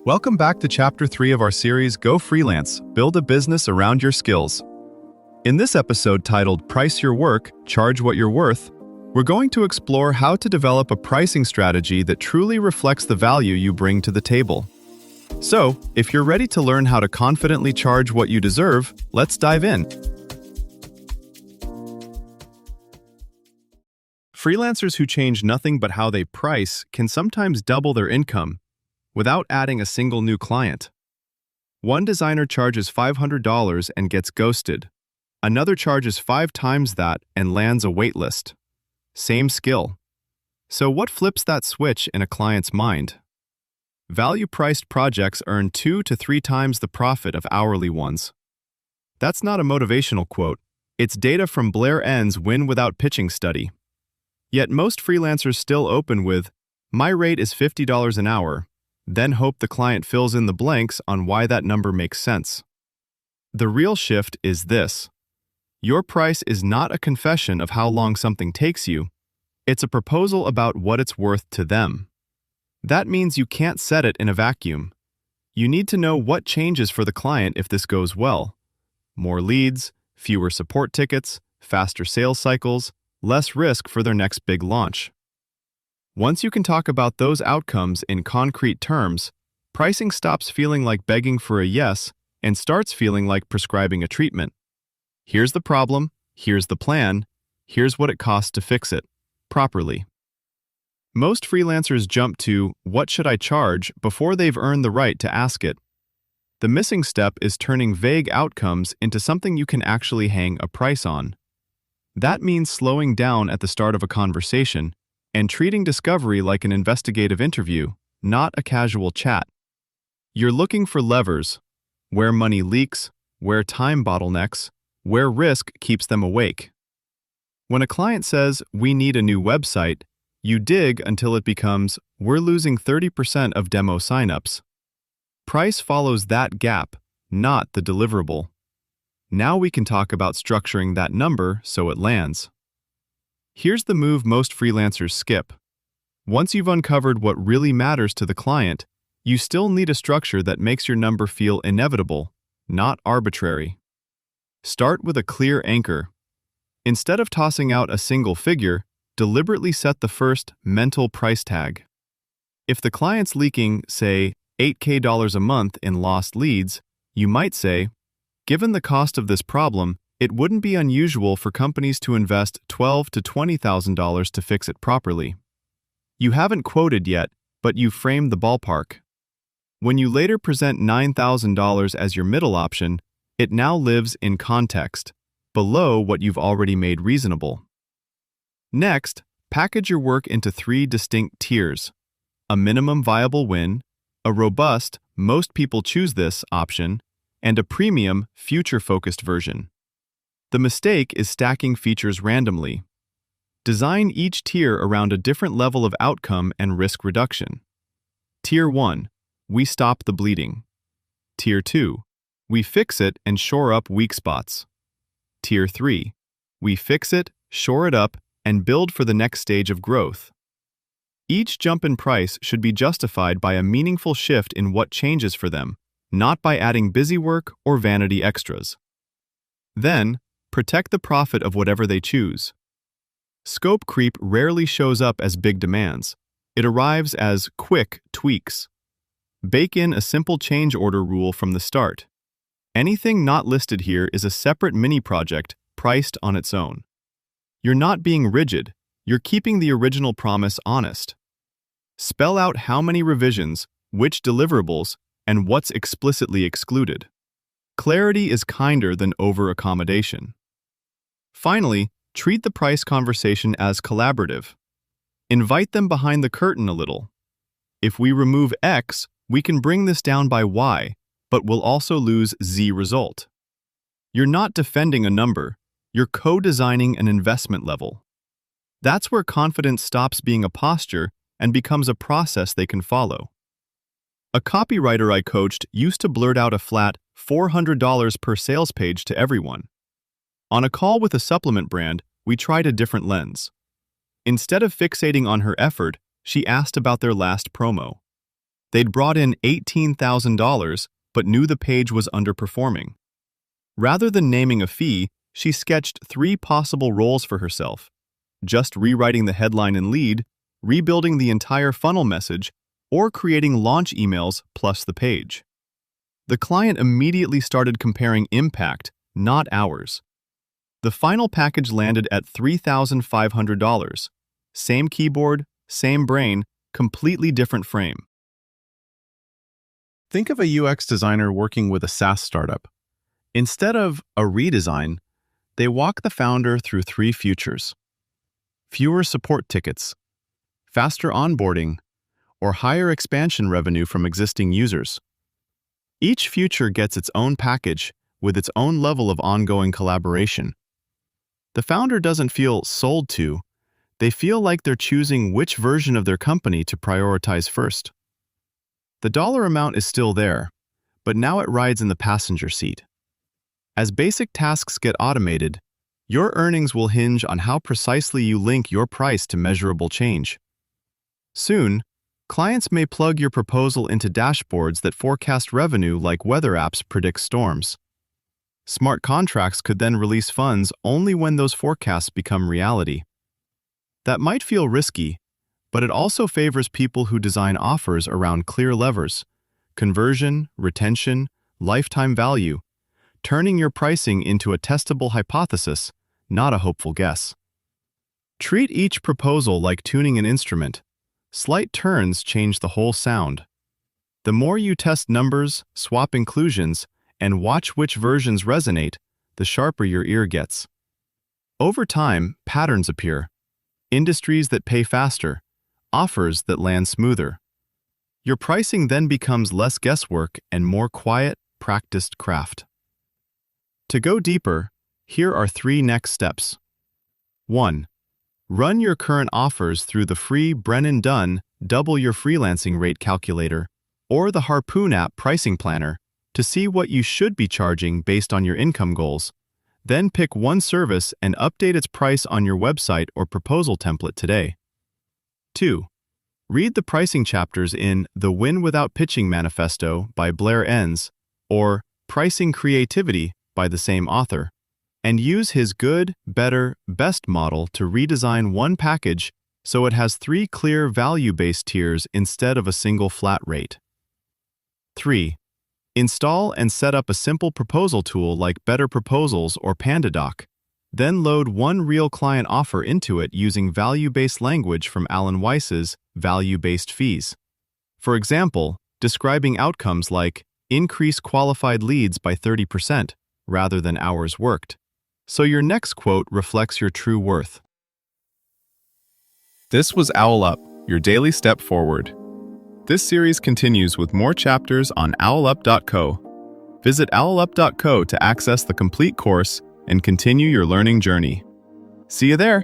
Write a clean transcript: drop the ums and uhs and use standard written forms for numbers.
Welcome back to Chapter 3 of our series, Go Freelance, Build a Business Around Your Skills. In this episode titled Price Your Work, Charge What You're Worth, we're going to explore how to develop a pricing strategy that truly reflects the value you bring to the table. So, if you're ready to learn how to confidently charge what you deserve, let's dive in. Freelancers who change nothing but how they price can sometimes double their income without adding a single new client. One designer charges $500 and gets ghosted. Another charges 5 times that and lands a waitlist. Same skill. So what flips that switch in a client's mind? Value-priced projects earn 2 to 3 times the profit of hourly ones. That's not a motivational quote. It's data from Blair N's Win Without Pitching study. Yet most freelancers still open with, "My rate is $50 an hour," then hope the client fills in the blanks on why that number makes sense. The real shift is this. Your price is not a confession of how long something takes you. It's a proposal about what it's worth to them. That means you can't set it in a vacuum. You need to know what changes for the client if this goes well. More leads, fewer support tickets, faster sales cycles, less risk for their next big launch. Once you can talk about those outcomes in concrete terms, pricing stops feeling like begging for a yes and starts feeling like prescribing a treatment. Here's the problem, here's the plan, here's what it costs to fix it properly. Most freelancers jump to, "What should I charge?" before they've earned the right to ask it. The missing step is turning vague outcomes into something you can actually hang a price on. That means slowing down at the start of a conversation and treating discovery like an investigative interview, not a casual chat. You're looking for levers, where money leaks, where time bottlenecks, where risk keeps them awake. When a client says, "We need a new website," you dig until it becomes, "We're losing 30% of demo signups." Price follows that gap, not the deliverable. Now we can talk about structuring that number so it lands. Here's the move most freelancers skip. Once you've uncovered what really matters to the client, you still need a structure that makes your number feel inevitable, not arbitrary. Start with a clear anchor. Instead of tossing out a single figure, deliberately set the first mental price tag. If the client's leaking, say, $8,000 a month in lost leads, you might say, "Given the cost of this problem, it wouldn't be unusual for companies to invest $12,000 to $20,000 to fix it properly." You haven't quoted yet, but you've framed the ballpark. When you later present $9,000 as your middle option, it now lives in context, below what you've already made reasonable. Next, package your work into 3 distinct tiers: a minimum viable win, a robust, most people choose this option, and a premium, future-focused version. The mistake is stacking features randomly. Design each tier around a different level of outcome and risk reduction. Tier 1, we stop the bleeding. Tier 2, we fix it and shore up weak spots. Tier 3, we fix it, shore it up, and build for the next stage of growth. Each jump in price should be justified by a meaningful shift in what changes for them, not by adding busy work or vanity extras. Then, protect the profit of whatever they choose. Scope creep rarely shows up as big demands. It arrives as quick tweaks. Bake in a simple change order rule from the start. Anything not listed here is a separate mini-project priced on its own. You're not being rigid, you're keeping the original promise honest. Spell out how many revisions, which deliverables, and what's explicitly excluded. Clarity is kinder than over-accommodation. Finally, treat the price conversation as collaborative. Invite them behind the curtain a little. If we remove X, we can bring this down by Y, but we'll also lose Z result. You're not defending a number, you're co-designing an investment level. That's where confidence stops being a posture and becomes a process they can follow. A copywriter I coached used to blurt out a flat $400 per sales page to everyone. On a call with a supplement brand, we tried a different lens. Instead of fixating on her effort, she asked about their last promo. They'd brought in $18,000 but knew the page was underperforming. Rather than naming a fee, she sketched 3 possible roles for herself: just rewriting the headline and lead, rebuilding the entire funnel message, or creating launch emails plus the page. The client immediately started comparing impact, not hours. The final package landed at $3,500. Same keyboard, same brain, completely different frame. Think of a UX designer working with a SaaS startup. Instead of a redesign, they walk the founder through 3 futures: fewer support tickets, faster onboarding, or higher expansion revenue from existing users. Each future gets its own package with its own level of ongoing collaboration. The founder doesn't feel sold to, they feel like they're choosing which version of their company to prioritize first. The dollar amount is still there, but now it rides in the passenger seat. As basic tasks get automated, your earnings will hinge on how precisely you link your price to measurable change. Soon, clients may plug your proposal into dashboards that forecast revenue like weather apps predict storms. Smart contracts could then release funds only when those forecasts become reality. That might feel risky, but it also favors people who design offers around clear levers: conversion, retention, lifetime value, turning your pricing into a testable hypothesis, not a hopeful guess. Treat each proposal like tuning an instrument. Slight turns change the whole sound. The more you test numbers, swap inclusions, and watch which versions resonate, the sharper your ear gets. Over time, patterns appear. Industries that pay faster, offers that land smoother. Your pricing then becomes less guesswork and more quiet, practiced craft. To go deeper, here are 3 next steps. 1. Run your current offers through the free Brennan Dunn Double Your Freelancing Rate Calculator or the Harpoon app pricing planner to see what you should be charging based on your income goals. Then pick one service and update its price on your website or proposal template today. 2. Read the pricing chapters in The Win Without Pitching Manifesto by Blair Enns or Pricing Creativity by the same author, and use his good, better, best model to redesign one package so it has 3 clear value-based tiers instead of a single flat rate. 3. Install and set up a simple proposal tool like Better Proposals or PandaDoc. Then load one real client offer into it using value-based language from Alan Weiss's Value-Based Fees. For example, describing outcomes like increase qualified leads by 30% rather than hours worked, so your next quote reflects your true worth. This was Owl Up, your daily step forward. This series continues with more chapters on owlup.co. Visit owlup.co to access the complete course and continue your learning journey. See you there!